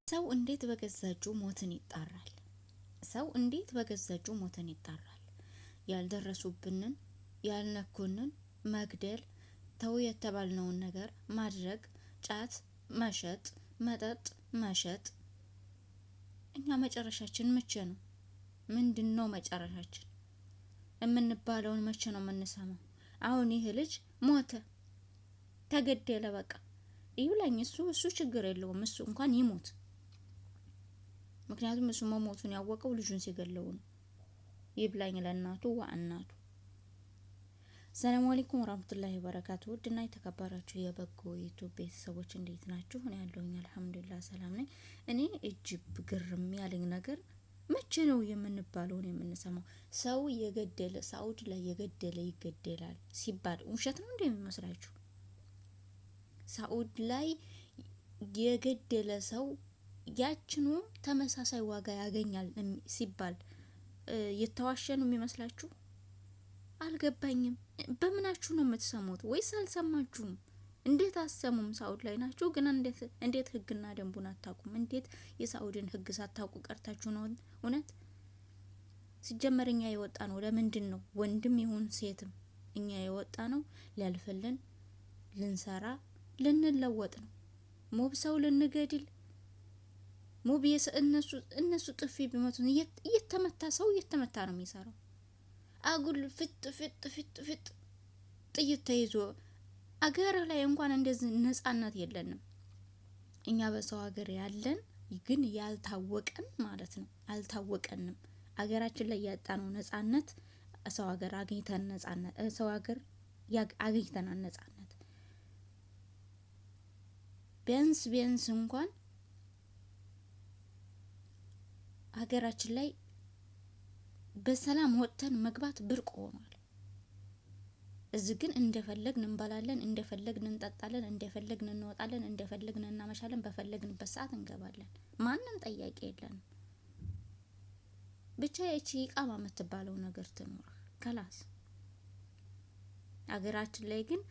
ሰው እንዴት በገዛ እጁ ሞትን ይጣራል? ሰው እንዴት በገዛ እጁ ሞትን ይጣራል? ያልደረሱብንን ያልነኩንን መግደል፣ ተው የተባልነውን ነገር ማድረግ፣ ጫት መሸጥ፣ መጠጥ መሸጥ። እኛ መጨረሻችን መቼ ነው? ምንድነው መጨረሻችን? የምንባለውን መቼ ነው የምንሰማው? አሁን ይህ ልጅ ሞተ፣ ተገደለ፣ በቃ ይብላኝ። እሱ ችግር የለውም፣ እሱ እንኳን ይሞት። ምክንያቱም እሱ መሞቱን ያወቀው ልጁን ሲገለው ነው። ይብላኝ ለእናቱ ወአናቱ። ሰላም አለይኩም ወራህመቱላሂ ወበረካቱ። ውድና የተከበራችሁ የበጎ ዩቲዩብ ቤተሰቦች እንዴት ናችሁ? እኔ ያለሁኝ አልሐምዱሊላህ ሰላም ነኝ። እኔ እጅግ ግርም ያለኝ ነገር መቼ ነው የምንባለውን የምንሰማው? ሰው የገደለ ሳውዲ ላይ የገደለ ይገደላል ሲባል ውሸት ነው እንደሚመስላችሁ? ሳኡዲ ላይ የገደለ ሰው ያችኑ ተመሳሳይ ዋጋ ያገኛል ሲባል የተዋሸ ነው የሚመስላችሁ? አልገባኝም። በምናችሁ ነው የምትሰሙት? ወይስ አልሰማችሁም? እንዴት አሰሙም? ሳኡዲ ላይ ናችሁ ግን እንዴት ህግና ደንቡን አታውቁም? እንዴት የሳኡዲን ህግ ሳታውቁ ቀርታችሁ ነው? እውነት ሲጀመር እኛ የወጣ ነው ለምንድን ነው? ወንድም ይሁን ሴትም እኛ የወጣ ነው ሊያልፍልን፣ ልንሰራ፣ ልንለወጥ ነው። ሞብ ሰው ልንገድል ሞብ እነሱ ጥፊ ቢመቱ እየተመታ ሰው እየተመታ ነው የሚሰራው። አጉል ፍጥ ጥይት ተይዞ አገር ላይ እንኳን እንደዚህ ነጻነት የለንም እኛ በሰው ሀገር ያለን ግን ያልታወቀን ማለት ነው። አልታወቀንም። አገራችን ላይ ያጣነው ነጻነት ሰው ሀገር አግኝተን ነጻነት ሰው ሀገር አግኝተናል ነጻነት። ቢያንስ እንኳን ሀገራችን ላይ በሰላም ወጥተን መግባት ብርቅ ሆኗል። እዚህ ግን እንደፈለግን እንበላለን፣ እንደፈለግን እንጠጣለን፣ እንደፈለግን እንወጣለን፣ እንደፈለግን እናመሻለን፣ በፈለግንበት ሰዓት እንገባለን። ማንም ጠያቂ የለንም። ብቻ እቺ ኢቃማ የምትባለው ነገር ትኖር ከላስ። ሀገራችን ላይ ግን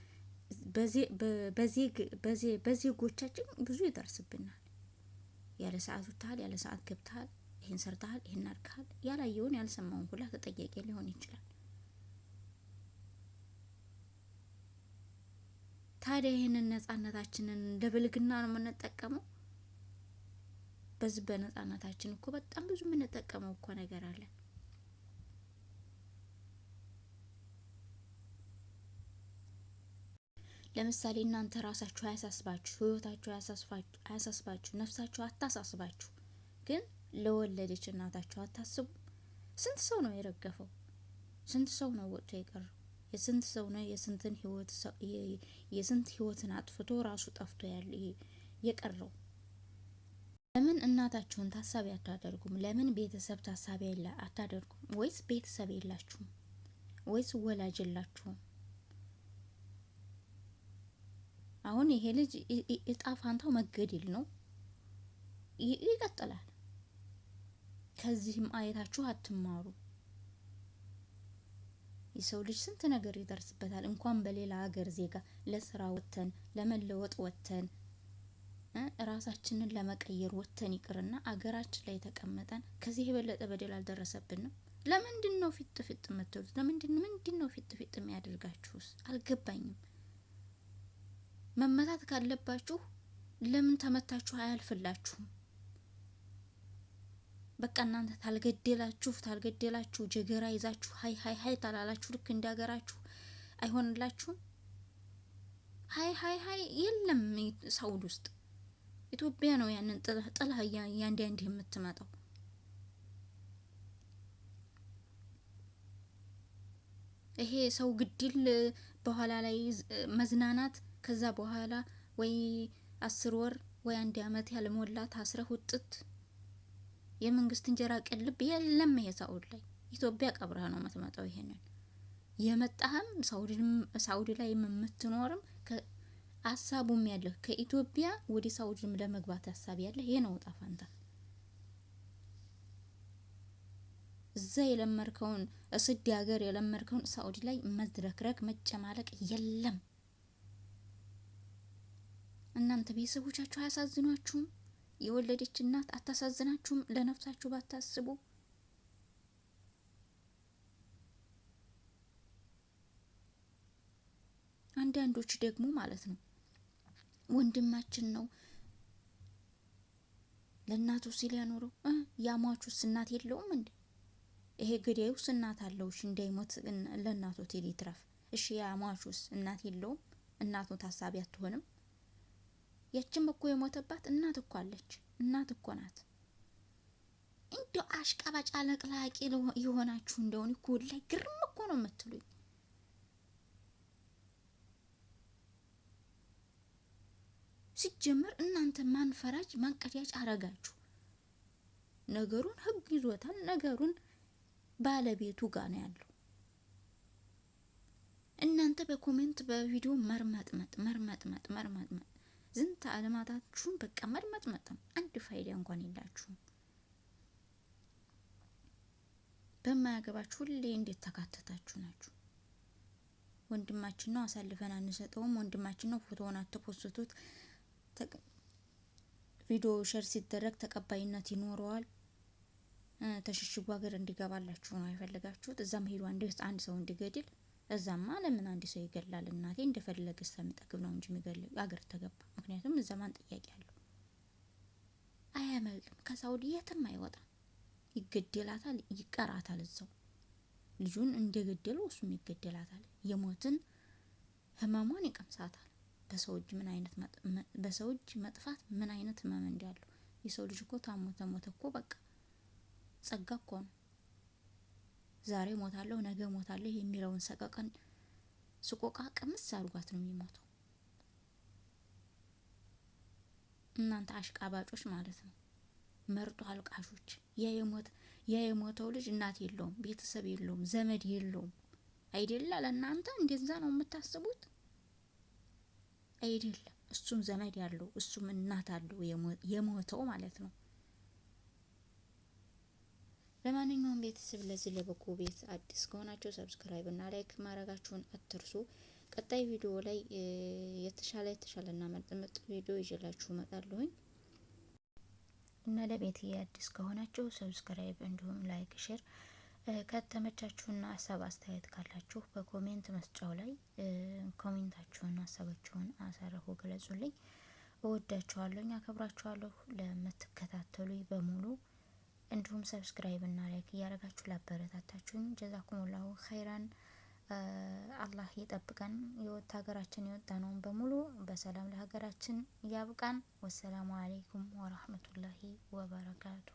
በዜጎቻችን ብዙ ይደርስብናል። ያለ ሰዓት ወጥተሃል፣ ያለ ሰዓት ገብተሃል፣ ይሄን ሰርተሃል፣ ይሄን አድርገሃል። ያላየውን ያልሰማውን ሁላ ተጠያቂ ሊሆን ይችላል። ታዲያ ይሄንን ነጻነታችንን ለብልግና ነው የምንጠቀመው? በዚህ በነጻነታችን እኮ በጣም ብዙ የምንጠቀመው እኮ ነገር አለ። ለምሳሌ እናንተ ራሳችሁ አያሳስባችሁ፣ ህይወታችሁ አያሳስባችሁ፣ ነፍሳችሁ አታሳስባችሁ፣ ግን ለወለደች እናታችሁ አታስቡ። ስንት ሰው ነው የረገፈው? ስንት ሰው ነው ወጥቶ የቀረው? የስንት ሰው ነው የስንት ህይወትን አጥፍቶ ራሱ ጠፍቶ የቀረው? ለምን እናታችሁን ታሳቢ አታደርጉም? ለምን ቤተሰብ ታሳቢ አታደርጉም? ወይስ ቤተሰብ የላችሁም? ወይስ ወላጅ የላችሁም? አሁን ይሄ ልጅ እጣ ፋንታው መገደል ነው። ይቀጥላል። ከዚህም አየታችሁ አትማሩ። የሰው ልጅ ስንት ነገር ይደርስበታል። እንኳን በሌላ ሀገር ዜጋ ለስራ ወጥተን ለመለወጥ ወጥተን ራሳችንን ለመቀየር ወጥተን ይቅርና አገራችን ላይ ተቀመጠን ከዚህ የበለጠ በደል አልደረሰብንም። ለምንድን ነው ፊት የምትሉት? ምንድን ነው ፊት የሚያደርጋችሁስ? አልገባኝም። መመታት ካለባችሁ ለምን ተመታችሁ አያልፍላችሁም? በቃ እናንተ ታልገደላችሁ ጀገራ ይዛችሁ ሀይ ታላላችሁ ልክ እንዳገራችሁ አይሆንላችሁም። ሀይ የለም። ሳውዲ ውስጥ ኢትዮጵያ ነው ያንን ጥላ ያንዴ የምትመጣው። ይሄ ሰው ግድል በኋላ ላይ መዝናናት፣ ከዛ በኋላ ወይ 10 ወር ወይ 1 አመት ያልሞላ ታስረህ ውጥት የመንግስት እንጀራ ቅልብ የለም። ይሄ ሳኡዲ ላይ ኢትዮጵያ ቀብረህ ነው የምትመጣው። ይሄንን የመጣህም ሳኡዲ ላይ የምትኖርም አሳቡም ያለህ ከኢትዮጵያ ወደ ሳኡዲም ለመግባት ሀሳብ ያለህ ይሄ ነው ጣፋንታ። እዛ የለመርከውን እስድ ሀገር የለመርከውን ሳኡዲ ላይ መዝረክረክ መጨማለቅ የለም። እናንተ ቤተሰቦቻችሁ አያሳዝኗችሁም? የወለደች እናት አታሳዝናችሁም? ለነፍሳችሁ ባታስቡ። አንዳንዶች ደግሞ ማለት ነው ወንድማችን ነው ለእናቱ ሲል ያኖረው ያሟቹስ እናት የለውም እንዴ? ይሄ ገዳዩስ እናት አለው። እሺ እንዳይሞት ለእናቱ ቴሌ ትረፍ። እሺ ያሟቹስ እናት የለውም? እናቱ ታሳቢ አትሆንም? ያችም እኮ የሞተባት እናት እኮ አለች። እናት እኮ ናት። እንደው አሽቃባጭ አለቅላቂ የሆናችሁ እንደሆነ እኮ ላይ ግርም እኮ ነው የምትሉኝ። ሲጀመር እናንተ ማን ፈራጅ ማን ቀዳጅ አረጋችሁ? ነገሩን ህግ ይዞታል። ነገሩን ባለቤቱ ጋር ነው ያለው። እናንተ በኮሜንት በቪዲዮ መርመጥመጥ ዝንተ አለማታችሁን በቃ መርመጥመጥ ነው። አንድ ፋይዳ እንኳን የላችሁም። በማያገባችሁ ሁሌ እንዴት ተካተታችሁ ናችሁ? ወንድማችን ነው አሳልፈን አንሰጠውም። ወንድማችን ነው ፎቶውን አትፖስቱት። ቪዲዮ ሸር ሲደረግ ተቀባይነት ይኖረዋል። ተሽሽጉ ሀገር እንዲገባላችሁ ነው የፈለጋችሁት። እዛም ሄዱ አንድ ሰው እንዲገድል። እዛማ ለምን አንድ ሰው ይገላል? እናቴ እንደፈለገ ስለሚጠግብ ነው እንጂ የሚገል ሀገር ተገባ። ምክንያቱም እዛ ማን ጥያቄ አለው? አያመልጥም። ከሳውዲ የትም አይወጣም። ይገደላታል፣ ይቀራታል እዛው። ልጁን እንደገደለው እሱም ይገደላታል። የሞትን ህመሟን ይቀምሳታል። በሰው እጅ መጥፋት ምን አይነት ህመም እንዳለው። የሰው ልጅ እኮ ታሞተ ሞተ እኮ በቃ ጸጋ እኮ ነው። ዛሬ ሞታለሁ ነገ ሞታለሁ የሚለውን ሰቀቀን ስቆቃ ቅምስ አድርጓት ነው የሚሞተው። እናንተ አሽቃባጮች ማለት ነው፣ መርጦ አልቃሾች። ያ የሞተው ልጅ እናት የለውም፣ ቤተሰብ የለውም፣ ዘመድ የለውም አይደለ? ለእናንተ እንደዛ ነው የምታስቡት አይደለም። እሱም ዘመድ ያለው እሱም እናት አለው የሞተው ማለት ነው። ለማንኛውም ቤተሰብ ለዚህ ለበጎ ቤት አዲስ ከሆናችሁ ሰብስክራይብ እና ላይክ ማድረጋችሁን አትርሱ። ቀጣይ ቪዲዮ ላይ የተሻለና ምርጥ ቪዲዮ ይዤላችሁ እመጣለሁኝ እና ለቤት አዲስ ከሆናችሁ ሰብስክራይብ እንዲሁም ላይክ ሼር፣ ከተመቻችሁና ሀሳብ አስተያየት ካላችሁ በኮሜንት መስጫው ላይ ኮሜንታችሁን ሀሳባችሁን አሳርፉ፣ ገለጹልኝ። እወዳችኋለሁ፣ አከብራችኋለሁ። ለምትከታተሉኝ በሙሉ እንዲሁም ሰብስክራይብ እና ላይክ እያደረጋችሁ ላበረታታችሁኝ ጀዛኩሙላሁ ኸይራን። አላህ ይጠብቀን። የወጣ ሀገራችን የወጣነውን በሙሉ በሰላም ለሀገራችን ያብቃን። ወሰላሙ አለይኩም ወራህመቱላሂ ወበረካቱ።